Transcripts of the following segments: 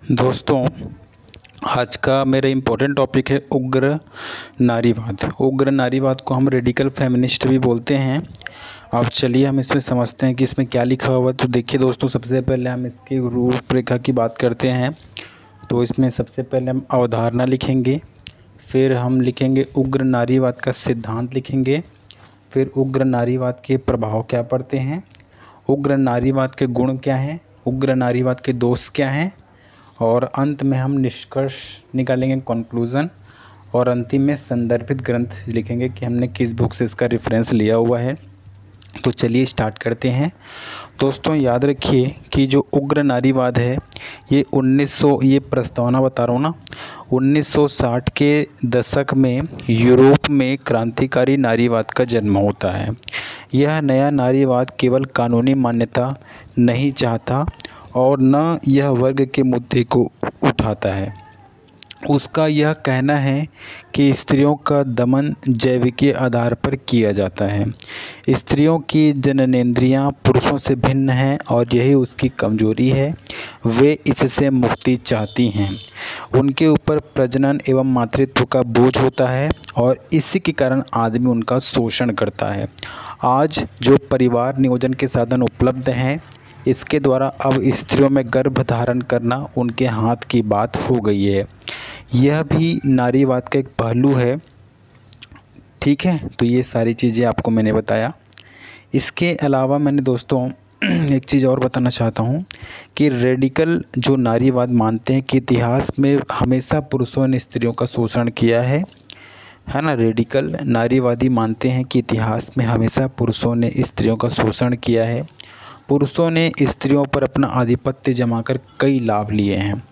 दोस्तों, आज का मेरा इम्पोर्टेंट टॉपिक है उग्र नारीवाद। उग्र नारीवाद को हम रेडिकल फेमिनिस्ट भी बोलते हैं। अब चलिए हम इसमें समझते हैं कि इसमें क्या लिखा हुआ है। तो देखिए दोस्तों, सबसे पहले हम इसकी रूपरेखा की बात करते हैं। तो इसमें सबसे पहले हम अवधारणा लिखेंगे, फिर हम लिखेंगे उग्र नारीवाद का सिद्धांत लिखेंगे, फिर उग्र नारीवाद के प्रभाव क्या पड़ते हैं, उग्र नारीवाद के गुण क्या हैं, उग्र नारीवाद के दोष क्या हैं, और अंत में हम निष्कर्ष निकालेंगे, कंक्लूज़न, और अंतिम में संदर्भित ग्रंथ लिखेंगे कि हमने किस बुक से इसका रेफरेंस लिया हुआ है। तो चलिए स्टार्ट करते हैं। दोस्तों, याद रखिए कि जो उग्र नारीवाद है ये 1900 ये प्रस्तावना बता रहा हूँ ना, 1960 के दशक में यूरोप में क्रांतिकारी नारीवाद का जन्म होता है। यह नया नारीवाद केवल कानूनी मान्यता नहीं चाहता और न यह वर्ग के मुद्दे को उठाता है। उसका यह कहना है कि स्त्रियों का दमन जैविकीय आधार पर किया जाता है। स्त्रियों की जननेंद्रियां पुरुषों से भिन्न हैं और यही उसकी कमजोरी है। वे इससे मुक्ति चाहती हैं। उनके ऊपर प्रजनन एवं मातृत्व का बोझ होता है और इसी के कारण आदमी उनका शोषण करता है। आज जो परिवार नियोजन के साधन उपलब्ध हैं, इसके द्वारा अब स्त्रियों में गर्भ धारण करना उनके हाथ की बात हो गई है। यह भी नारीवाद का एक पहलू है। ठीक है, तो ये सारी चीज़ें आपको मैंने बताया। इसके अलावा मैंने दोस्तों एक चीज़ और बताना चाहता हूँ कि रेडिकल जो नारीवाद मानते हैं कि इतिहास में हमेशा पुरुषों ने स्त्रियों का शोषण किया है ना। रेडिकल नारीवादी मानते हैं कि इतिहास में हमेशा पुरुषों ने स्त्रियों का शोषण किया है। पुरुषों ने स्त्रियों पर अपना आधिपत्य जमाकर कई लाभ लिए हैं।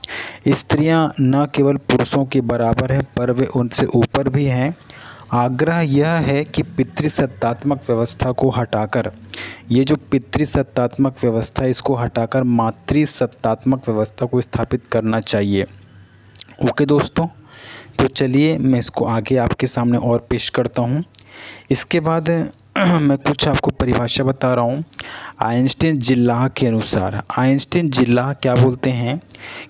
स्त्रियां न केवल पुरुषों के बराबर हैं पर वे उनसे ऊपर भी हैं। आग्रह यह है कि पितृसत्तात्मक व्यवस्था को हटाकर, ये जो पितृसत्तात्मक व्यवस्था इसको हटाकर मातृसत्तात्मक व्यवस्था को स्थापित करना चाहिए। ओके दोस्तों, तो चलिए मैं इसको आगे आपके सामने और पेश करता हूँ। इसके बाद मैं कुछ आपको परिभाषा बता रहा हूँ। आइंस्टीन जिल्लाह के अनुसार, आइंस्टीन जिल्लाह क्या बोलते हैं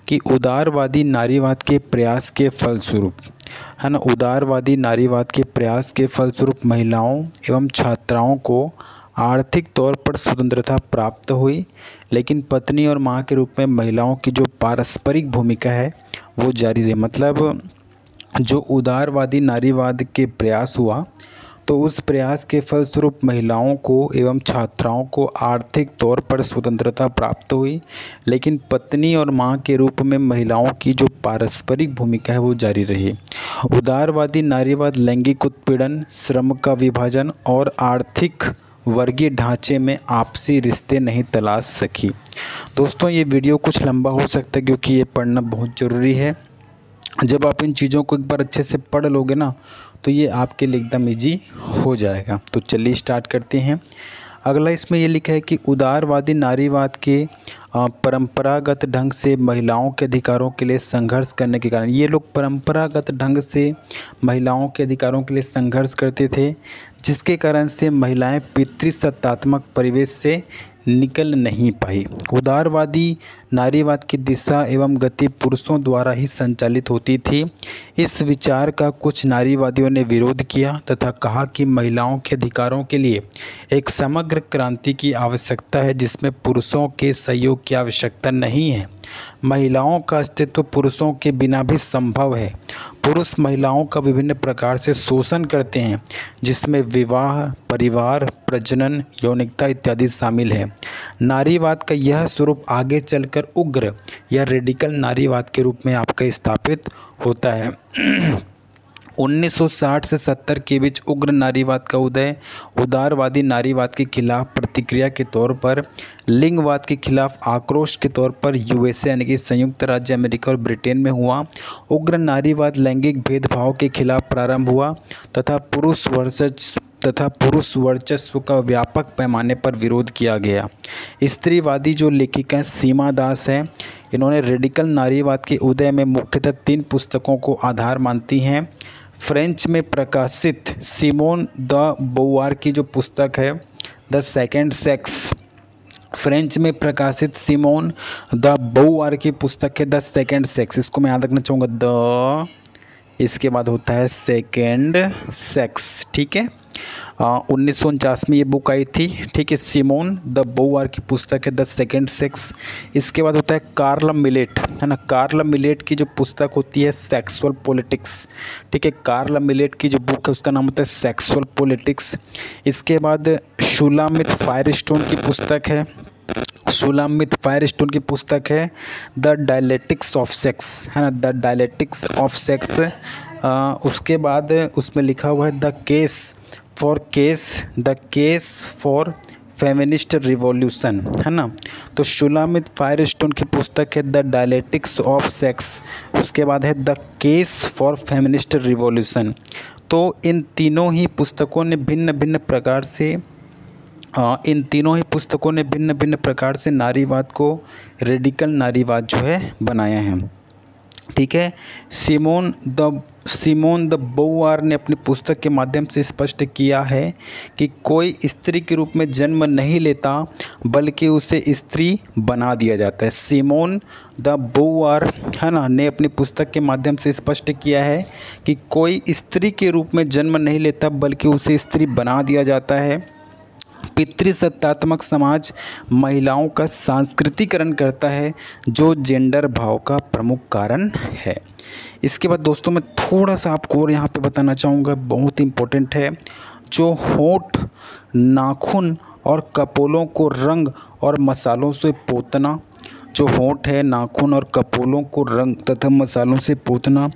कि उदारवादी नारीवाद के प्रयास के फलस्वरूप, है ना, उदारवादी नारीवाद के प्रयास के फलस्वरूप महिलाओं एवं छात्राओं को आर्थिक तौर पर स्वतंत्रता प्राप्त हुई, लेकिन पत्नी और माँ के रूप में महिलाओं की जो पारस्परिक भूमिका है वो जारी रही। मतलब जो उदारवादी नारीवाद के प्रयास हुआ तो उस प्रयास के फलस्वरूप महिलाओं को एवं छात्राओं को आर्थिक तौर पर स्वतंत्रता प्राप्त हुई, लेकिन पत्नी और मां के रूप में महिलाओं की जो पारस्परिक भूमिका है वो जारी रही। उदारवादी नारीवाद लैंगिक उत्पीड़न, श्रम का विभाजन और आर्थिक वर्गीय ढांचे में आपसी रिश्ते नहीं तलाश सकी। दोस्तों, ये वीडियो कुछ लंबा हो सकता है क्योंकि ये पढ़ना बहुत ज़रूरी है। जब आप इन चीज़ों को एक बार अच्छे से पढ़ लोगे ना तो ये आपके लिए एकदम ईजी हो जाएगा। तो चलिए स्टार्ट करते हैं। अगला इसमें ये लिखा है कि उदारवादी नारीवाद के परंपरागत ढंग से महिलाओं के अधिकारों के लिए संघर्ष करने के कारण, ये लोग परंपरागत ढंग से महिलाओं के अधिकारों के लिए संघर्ष करते थे, जिसके कारण से महिलाएं पितृसत्तात्मक परिवेश से निकल नहीं पाई। उदारवादी नारीवाद की दिशा एवं गति पुरुषों द्वारा ही संचालित होती थी। इस विचार का कुछ नारीवादियों ने विरोध किया तथा कहा कि महिलाओं के अधिकारों के लिए एक समग्र क्रांति की आवश्यकता है जिसमें पुरुषों के सहयोग की आवश्यकता नहीं है। महिलाओं का अस्तित्व पुरुषों के बिना भी संभव है। पुरुष महिलाओं का विभिन्न प्रकार से शोषण करते हैं, जिसमें विवाह, परिवार, प्रजनन, यौनिकता इत्यादि शामिल है। नारीवाद का यह स्वरूप आगे चलकर उग्र या रेडिकल नारीवाद के रूप में आपका स्थापित होता है। 1960 से 70 के बीच उग्र नारीवाद का उदय उदारवादी नारीवाद के खिलाफ प्रतिक्रिया के तौर पर, लिंगवाद के खिलाफ आक्रोश के तौर पर यूएसए यानी कि संयुक्त राज्य अमेरिका और ब्रिटेन में हुआ। उग्र नारीवाद लैंगिक भेदभाव के खिलाफ प्रारंभ हुआ तथा पुरुष वर्चस्व का व्यापक पैमाने पर विरोध किया गया। स्त्रीवादी जो लेखिका सीमा दास हैं, इन्होंने रेडिकल नारीवाद के उदय में मुख्यतः 3 पुस्तकों को आधार मानती हैं। फ्रेंच में प्रकाशित सिमोन द बोवार की जो पुस्तक है द सेकेंड सेक्स, फ्रेंच में प्रकाशित सिमोन द बोवार की पुस्तक है द सेकेंड सेक्स। इसको मैं याद रखना चाहूँगा, द इसके बाद होता है सेकेंड सेक्स। ठीक है, 1949 में ये बुक आई थी। ठीक है, सिमोन द बोवार की पुस्तक है द सेकेंड सेक्स। इसके बाद होता है कार्ल मिलेट, है ना। कार्ल मिलेट की जो पुस्तक होती है सेक्सुअल पॉलिटिक्स। ठीक है, कार्ल मिलेट की जो बुक है उसका नाम होता है सेक्सुअल पॉलिटिक्स। इसके बाद शुलामित फायरस्टोन की पुस्तक है, शुलामित फायरस्टोन की पुस्तक है द डायलेक्टिक्स ऑफ सेक्स, है ना, द डायलेक्टिक्स ऑफ सेक्स। उसके बाद उसमें लिखा हुआ है the case for feminist revolution, है ना। तो शुलामित फायरस्टोन की पुस्तक है द डायलेक्टिक्स ऑफ सेक्स। उसके बाद है the case for feminist revolution. तो इन तीनों ही पुस्तकों ने भिन्न भिन्न प्रकार से नारीवाद को रेडिकल नारीवाद जो है बनाया है। ठीक है, सिमोन द बोवार ने अपनी पुस्तक के माध्यम से स्पष्ट किया है कि कोई स्त्री के रूप में जन्म नहीं लेता बल्कि उसे स्त्री बना दिया जाता है। सिमोन द बोवार, है ना, ने अपनी पुस्तक के माध्यम से स्पष्ट किया है कि कोई स्त्री के रूप में जन्म नहीं लेता बल्कि उसे स्त्री बना दिया जाता है। पितृसत्तात्मक समाज महिलाओं का सांस्कृतिकरण करता है जो जेंडर भाव का प्रमुख कारण है। इसके बाद दोस्तों मैं थोड़ा सा आपको और यहाँ पे बताना चाहूँगा, बहुत इम्पोर्टेंट है। जो होंठ, नाखून और कपोलों को रंग और मसालों से पोतना, जो होंठ है, नाखून और कपोलों को रंग तथा मसालों से पोतना,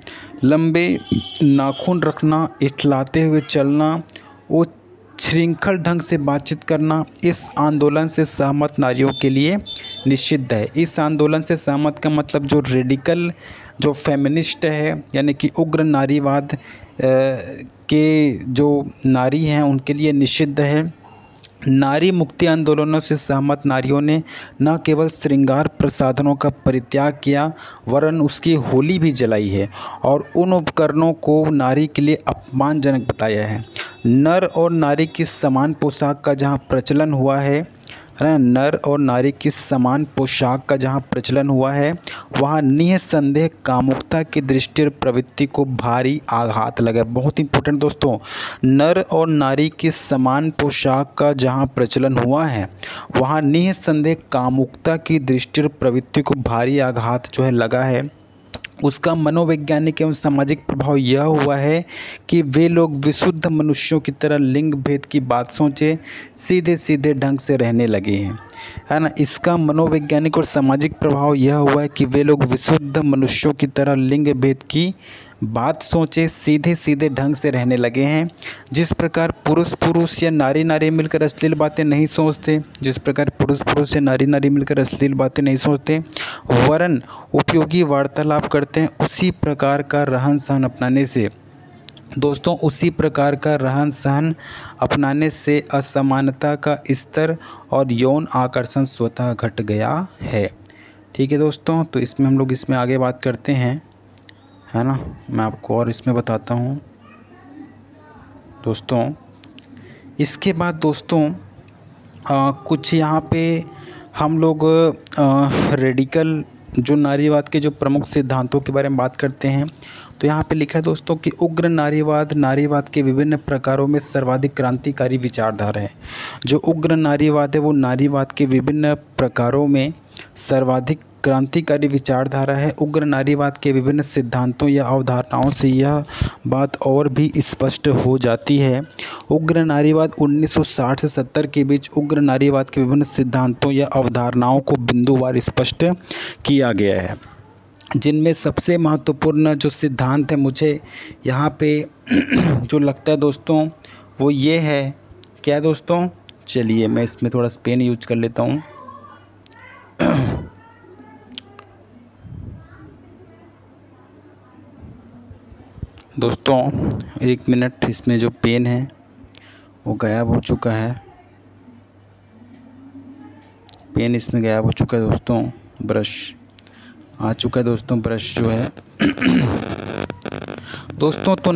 लंबे नाखून रखना, इठलाते हुए चलना, वो श्रृंखल ढंग से बातचीत करना, इस आंदोलन से सहमत नारियों के लिए निषिद्ध है। इस आंदोलन से सहमत का मतलब जो रेडिकल, जो फेमिनिस्ट है, यानी कि उग्र नारीवाद के जो नारी हैं उनके लिए निषिद्ध है। नारी मुक्ति आंदोलनों से सहमत नारियों ने न केवल श्रृंगार प्रसाधनों का परित्याग किया वरन उसकी होली भी जलाई है और उन उपकरणों को नारी के लिए अपमानजनक बताया है। नर और नारी की समान पोशाक का जहाँ प्रचलन हुआ है, नर और नारी की समान पोशाक का जहाँ प्रचलन हुआ है वहाँ निःसंदेह कामुकता की दृष्टि और प्रवृत्ति को भारी आघात लगा। बहुत इंपॉर्टेंट दोस्तों, नर और नारी की समान पोशाक का जहाँ प्रचलन हुआ है वहाँ निःसंदेह कामुकता की दृष्टि और प्रवृत्ति को भारी आघात जो है लगा है। उसका मनोवैज्ञानिक एवं सामाजिक प्रभाव यह हुआ है कि वे लोग विशुद्ध मनुष्यों की तरह लिंग भेद की बात सोचे सीधे सीधे ढंग से रहने लगे हैं, है ना। इसका मनोवैज्ञानिक और सामाजिक प्रभाव यह हुआ है कि वे लोग विशुद्ध मनुष्यों की तरह लिंग भेद की बात सोचे सीधे सीधे ढंग से रहने लगे हैं। जिस प्रकार पुरुष पुरुष या नारी नारी मिलकर अश्लील बातें नहीं सोचते, जिस प्रकार पुरुष पुरुष या नारी नारी मिलकर अश्लील बातें नहीं सोचते वरन उपयोगी वार्तालाप करते हैं, उसी प्रकार का रहन सहन अपनाने से दोस्तों, उसी प्रकार का रहन सहन अपनाने से असमानता का स्तर और यौन आकर्षण स्वतः घट गया है। ठीक है दोस्तों, तो इसमें हम लोग इसमें आगे बात करते हैं, है ना। मैं आपको और इसमें बताता हूँ दोस्तों। इसके बाद दोस्तों कुछ यहाँ पे हम लोग रेडिकल जो नारीवाद के जो प्रमुख सिद्धांतों के बारे में बात करते हैं। तो यहाँ पे लिखा है दोस्तों कि उग्र नारीवाद नारीवाद के विभिन्न प्रकारों में सर्वाधिक क्रांतिकारी विचारधारा है। जो उग्र नारीवाद है वो नारीवाद के विभिन्न प्रकारों में सर्वाधिक क्रांतिकारी विचारधारा है। उग्र नारीवाद के विभिन्न सिद्धांतों या अवधारणाओं से यह बात और भी स्पष्ट हो जाती है। उग्र नारीवाद 1960 से 70 के बीच उग्र नारीवाद के विभिन्न सिद्धांतों या अवधारणाओं को बिंदुवार स्पष्ट किया गया है, जिनमें सबसे महत्वपूर्ण जो सिद्धांत है मुझे यहाँ पे जो लगता है दोस्तों वो ये है। क्या दोस्तों, चलिए मैं इसमें थोड़ा पेन यूज कर लेता हूँ। दोस्तों 1 मिनट, इसमें जो पेन है वो गायब हो चुका है, पेन इसमें गायब हो चुका है दोस्तों। ब्रश आ चुका है दोस्तों, ब्रश जो है दोस्तों तो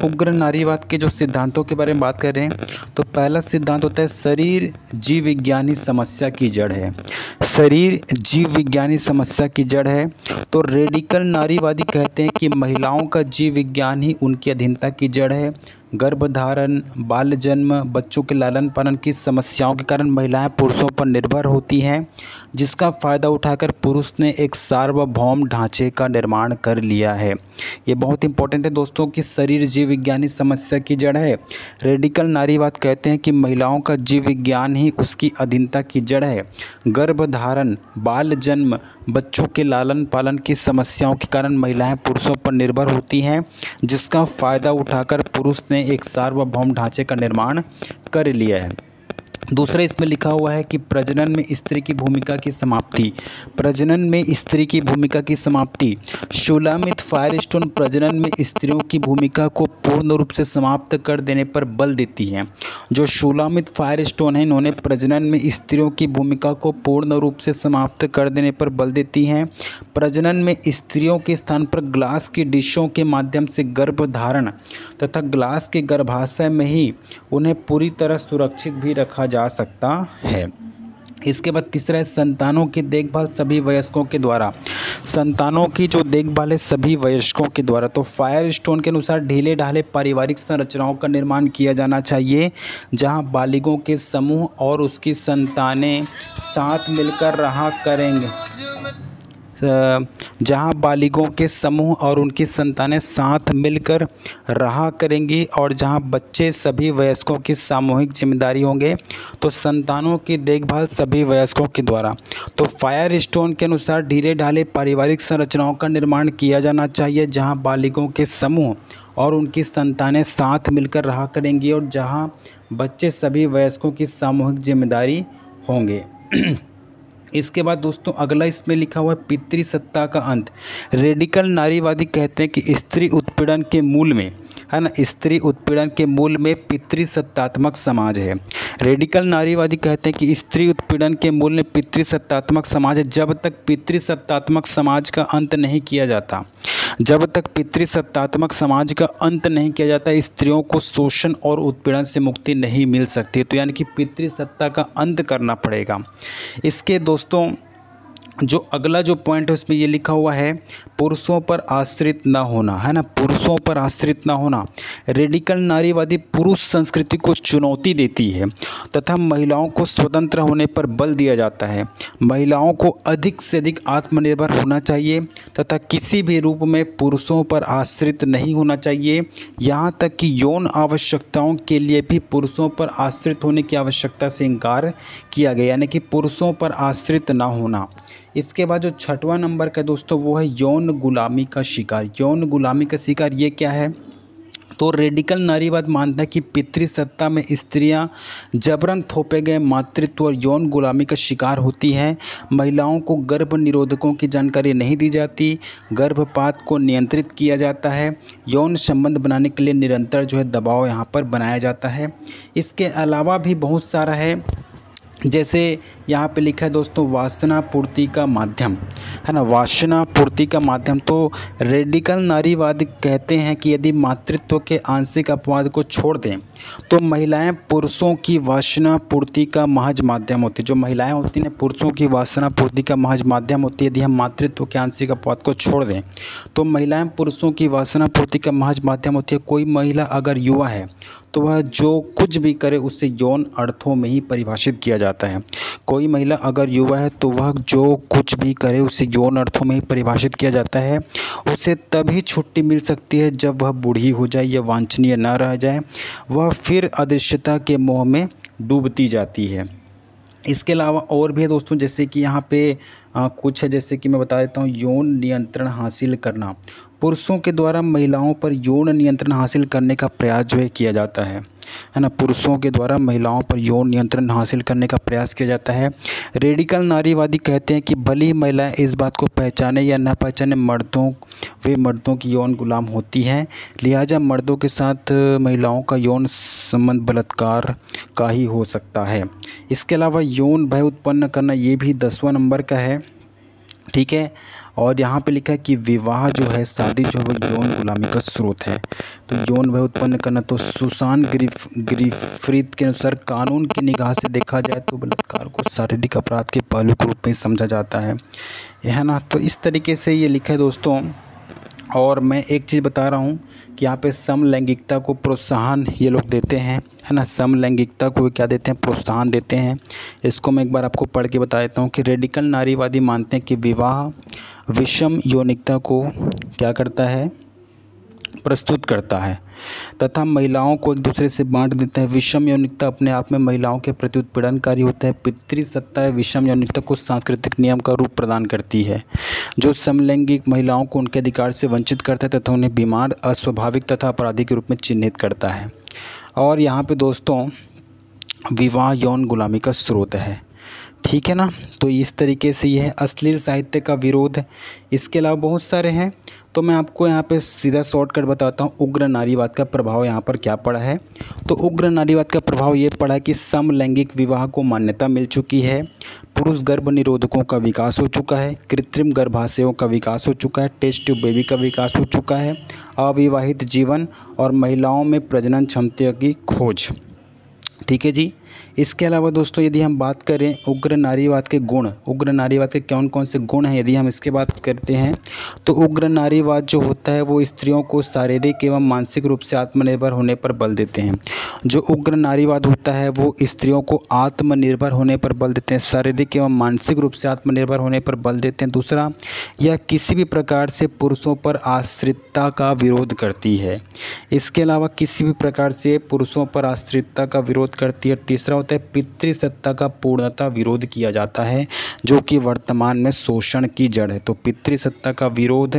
उग्र नारीवाद के जो सिद्धांतों के बारे में बात कर रहे हैं तो पहला सिद्धांत होता है शरीर जीव विज्ञानी समस्या की जड़ है। शरीर जीव विज्ञानी समस्या की जड़ है। तो रेडिकल नारीवादी कहते हैं कि महिलाओं का जीव विज्ञान ही उनकी अधीनता की जड़ है। गर्भधारण, बाल जन्म, बच्चों के लालन पालन की समस्याओं के कारण महिलाएं पुरुषों पर निर्भर होती हैं, जिसका फ़ायदा उठाकर पुरुष ने एक सार्वभौम ढांचे का निर्माण कर लिया है। ये बहुत इंपॉर्टेंट है दोस्तों कि शरीर जीव विज्ञानी समस्या की जड़ है। रेडिकल नारीवाद कहते हैं कि महिलाओं का जीव विज्ञान ही उसकी अधीनता की जड़ है। गर्भधारण, बाल जन्म, बच्चों के लालन पालन की समस्याओं के कारण महिलाएं पुरुषों पर निर्भर होती हैं, जिसका फ़ायदा उठाकर पुरुष ने एक सार्वभौम ढांचे का निर्माण कर लिया है। दूसरा इसमें लिखा हुआ है कि प्रजनन में स्त्री की भूमिका की समाप्ति। प्रजनन में स्त्री की भूमिका की समाप्ति। शूलामित फायरस्टोन प्रजनन में स्त्रियों की भूमिका को पूर्ण रूप से समाप्त कर देने पर बल देती हैं। जो शूलामित फायरस्टोन है, इन्होंने प्रजनन में स्त्रियों की भूमिका को पूर्ण रूप से समाप्त कर देने पर बल देती हैं। प्रजनन में स्त्रियों के स्थान पर ग्लास की डिशों के माध्यम से गर्भधारण तथा ग्लास के गर्भाशय में ही उन्हें पूरी तरह सुरक्षित भी रखा जा सकता है। इसके बाद तीसरा है संतानों की देखभाल सभी वयस्कों के द्वारा। संतानों की जो देखभाल है सभी वयस्कों के द्वारा। तो फायरस्टोन के अनुसार ढीले ढाले पारिवारिक संरचनाओं का निर्माण किया जाना चाहिए, जहां बालिगों के समूह और उसकी संतानें साथ मिलकर रहा करेंगे जहां बालिगों के समूह और उनकी संतानें साथ मिलकर रहा करेंगी और जहां बच्चे सभी वयस्कों की सामूहिक जिम्मेदारी होंगे। तो संतानों की देखभाल सभी वयस्कों के द्वारा। तो फायरस्टोन के अनुसार ढीले ढाले पारिवारिक संरचनाओं का निर्माण किया जाना चाहिए, जहां बालिगों के समूह और उनकी संतानें साथ मिलकर रहा करेंगी और जहां बच्चे सभी वयस्कों की सामूहिक जिम्मेदारी होंगे। इसके बाद दोस्तों अगला इसमें लिखा हुआ है पितृसत्ता का अंत। रेडिकल नारीवादी कहते हैं कि स्त्री उत्पीड़न के मूल में है ना, स्त्री उत्पीड़न के मूल में पितृसत्तात्मक समाज है। रेडिकल नारीवादी कहते हैं कि स्त्री उत्पीड़न के मूल में पितृसत्तात्मक समाज है। जब तक पितृसत्तात्मक समाज का अंत नहीं किया जाता, जब तक पितृसत्तात्मक समाज का अंत नहीं किया जाता, स्त्रियों को शोषण और उत्पीड़न से मुक्ति नहीं मिल सकती। तो यानी कि पितृसत्ता का अंत करना पड़ेगा। इसके दोस्तों जो अगला जो पॉइंट है उसमें ये लिखा हुआ है पुरुषों पर आश्रित न होना, है ना, पुरुषों पर आश्रित न होना। रेडिकल नारीवादी पुरुष संस्कृति को चुनौती देती है तथा महिलाओं को स्वतंत्र होने पर बल दिया जाता है। महिलाओं को अधिक से अधिक आत्मनिर्भर होना चाहिए तथा किसी भी रूप में पुरुषों पर आश्रित नहीं होना चाहिए। यहाँ तक कि यौन आवश्यकताओं के लिए भी पुरुषों पर आश्रित होने की आवश्यकता से इनकार किया गया, यानी कि पुरुषों पर आश्रित ना होना। इसके बाद जो छठवां नंबर का दोस्तों वो है यौन गुलामी का शिकार। यौन गुलामी का शिकार ये क्या है? तो रेडिकल नारीवाद मानता है कि पितृसत्ता में स्त्रियां जबरन थोपे गए मातृत्व और यौन गुलामी का शिकार होती हैं। महिलाओं को गर्भ निरोधकों की जानकारी नहीं दी जाती, गर्भपात को नियंत्रित किया जाता है, यौन संबंध बनाने के लिए निरंतर जो है दबाव यहाँ पर बनाया जाता है। इसके अलावा भी बहुत सारा है, जैसे यहाँ पे लिखा है दोस्तों वासना पूर्ति का माध्यम, है ना, वासना पूर्ति का माध्यम। तो रेडिकल नारीवादी कहते हैं कि यदि मातृत्व के आंशिक अपवाद को छोड़ दें तो महिलाएं पुरुषों की वासना पूर्ति का महज माध्यम होती है। जो महिलाएं होती हैं पुरुषों की वासना पूर्ति का महज माध्यम होती है। यदि हम मातृत्व के आंशिक अपवाद को छोड़ दें तो महिलाएं पुरुषों की वासना पूर्ति का महज माध्यम होती है। कोई महिला अगर युवा है तो वह जो कुछ भी करे उसे यौन अर्थों में ही परिभाषित किया जाता है। कोई महिला अगर युवा है तो वह जो कुछ भी करे उसे यौन अर्थों में ही परिभाषित किया जाता है। उसे तभी छुट्टी मिल सकती है जब वह बूढ़ी हो जाए या वांछनीय न रह जाए, वह फिर अदृश्यता के मोह में डूबती जाती है। इसके अलावा और भी है दोस्तों, जैसे कि यहाँ पे कुछ है, जैसे कि मैं बता देता हूँ। यौन नियंत्रण हासिल करना, पुरुषों के द्वारा महिलाओं पर यौन नियंत्रण हासिल करने का प्रयास जो है किया जाता है ना, पुरुषों के द्वारा महिलाओं पर यौन नियंत्रण हासिल करने का प्रयास किया जाता है। रेडिकल नारीवादी कहते हैं कि भले ही महिलाएं इस बात को पहचाने या न पहचाने, वे मर्दों की यौन गुलाम होती हैं, लिहाजा मर्दों के साथ महिलाओं का यौन संबंध बलात्कार का ही हो सकता है। इसके अलावा यौन भय उत्पन्न करना, ये भी 10वां नंबर का है, ठीक है। और यहाँ पे लिखा है कि विवाह जो है, शादी जो है वो यौन गुलामी का स्रोत है। तो यौन भय उत्पन्न करना, तो सुसान ग्रिफिथ के अनुसार कानून की निगाह से देखा जाए तो बलात्कार को शारीरिक अपराध के पहलू के रूप में समझा जाता है ना। तो इस तरीके से ये लिखा है दोस्तों। और मैं एक चीज़ बता रहा हूँ कि यहाँ पे समलैंगिकता को प्रोत्साहन ये लोग देते हैं, है ना। समलैंगिकता को क्या देते हैं, प्रोत्साहन देते हैं। इसको मैं एक बार आपको पढ़ के बता देता हूँ कि रेडिकल नारीवादी मानते हैं कि विवाह विषम यौनिकता को क्या करता है, प्रस्तुत करता है तथा महिलाओं को एक दूसरे से बांट देता है। विषम यौनिकता अपने आप में महिलाओं के प्रति उत्पीड़नकारी होता है। पितृसत्ता विषम यौनिकता को सांस्कृतिक नियम का रूप प्रदान करती है जो समलैंगिक महिलाओं को उनके अधिकार से वंचित करता है तथा उन्हें बीमार, अस्वाभाविक तथा अपराधी के रूप में चिन्हित करता है। और यहाँ पे दोस्तों विवाह यौन गुलामी का स्रोत है, ठीक है ना। तो इस तरीके से यह है अश्लील साहित्य का विरोध। इसके अलावा बहुत सारे हैं, तो मैं आपको यहाँ पे सीधा शॉर्टकट बताता हूँ। उग्र नारीवाद का प्रभाव यहाँ पर क्या पड़ा है, तो उग्र नारीवाद का प्रभाव ये पड़ा है कि समलैंगिक विवाह को मान्यता मिल चुकी है, पुरुष गर्भ निरोधकों का विकास हो चुका है, कृत्रिम गर्भाशयों का विकास हो चुका है, टेस्ट ट्यूब बेबी का विकास हो चुका है, अविवाहित जीवन और महिलाओं में प्रजनन क्षमता की खोज, ठीक है जी। इसके अलावा दोस्तों यदि हम बात करें उग्र नारीवाद के गुण, उग्र नारीवाद के कौन कौन से गुण हैं, यदि हम इसके बात करते हैं तो उग्र नारीवाद जो होता है वो स्त्रियों को शारीरिक एवं मानसिक रूप से आत्मनिर्भर होने पर बल देते हैं। जो उग्र नारीवाद होता है वो स्त्रियों को आत्मनिर्भर होने पर बल देते हैं, शारीरिक एवं मानसिक रूप से आत्मनिर्भर होने पर बल देते हैं। दूसरा, यह किसी भी प्रकार से पुरुषों पर आश्रितता का विरोध करती है। इसके अलावा किसी भी प्रकार से पुरुषों पर आश्रितता का विरोध करती है। तीसरा होता है पितृसत्ता का पूर्णतः विरोध किया जाता है जो कि वर्तमान में शोषण की जड़ है। तो पितृसत्ता का विरोध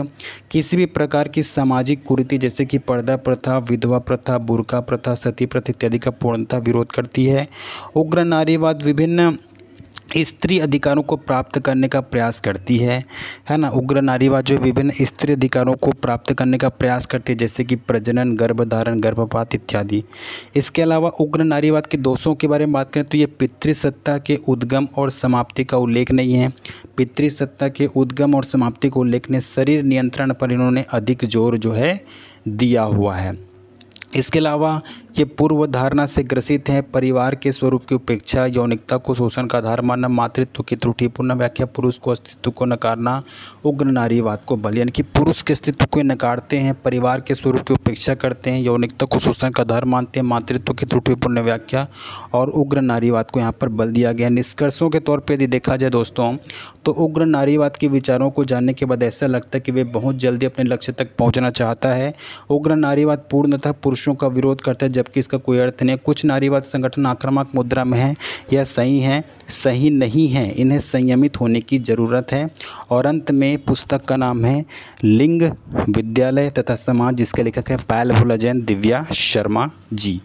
किसी भी प्रकार की सामाजिक कुरीति जैसे कि पर्दा प्रथा, विधवा प्रथा, बुर्का प्रथा, सती प्रथा इत्यादि का पूर्णतः विरोध करती है। उग्र नारीवाद विभिन्न स्त्री अधिकारों को प्राप्त करने का प्रयास करती है ना। उग्र नारीवाद जो विभिन्न स्त्री अधिकारों को प्राप्त करने का प्रयास करती है जैसे कि प्रजनन, गर्भधारण, गर्भपात इत्यादि। इसके अलावा उग्र नारीवाद के दोषों के बारे में बात करें तो ये पितृसत्ता के उद्गम और समाप्ति का उल्लेख नहीं है। पितृसत्ता के उद्गम और समाप्ति को उल्लेख ने शरीर नियंत्रण पर इन्होंने अधिक जोर जो है दिया हुआ है। इसके अलावा ये पूर्व धारणा से ग्रसित हैं। परिवार के स्वरूप की उपेक्षा, यौनिकता को शोषण का आधार मानना, मातृत्व की त्रुटिपूर्ण व्याख्या, पुरुष को अस्तित्व को नकारना उग्र नारीवाद को बल, यानी कि पुरुष के अस्तित्व को नकारते हैं, परिवार के स्वरूप की उपेक्षा करते हैं, यौनिकता को शोषण का आधार मानते हैं, मातृत्व की त्रुटिपूर्ण व्याख्या और उग्र नारीवाद को यहाँ पर बल दिया गया। निष्कर्षों के तौर पर यदि देखा जाए दोस्तों तो उग्र नारीवाद के विचारों को जानने के बाद ऐसा लगता है कि वे बहुत जल्दी अपने लक्ष्य तक पहुँचना चाहता है। उग्र नारीवाद पूर्णतः पुरुषों का विरोध करता है जबकि इसका कोई अर्थ नहीं है। कुछ नारीवाद संगठन आक्रामक मुद्रा में है, यह सही नहीं है, इन्हें संयमित होने की ज़रूरत है। और अंत में पुस्तक का नाम है लिंग, विद्यालय तथा समाज, जिसके लेखक है पायल भुलाजैन दिव्या शर्मा जी।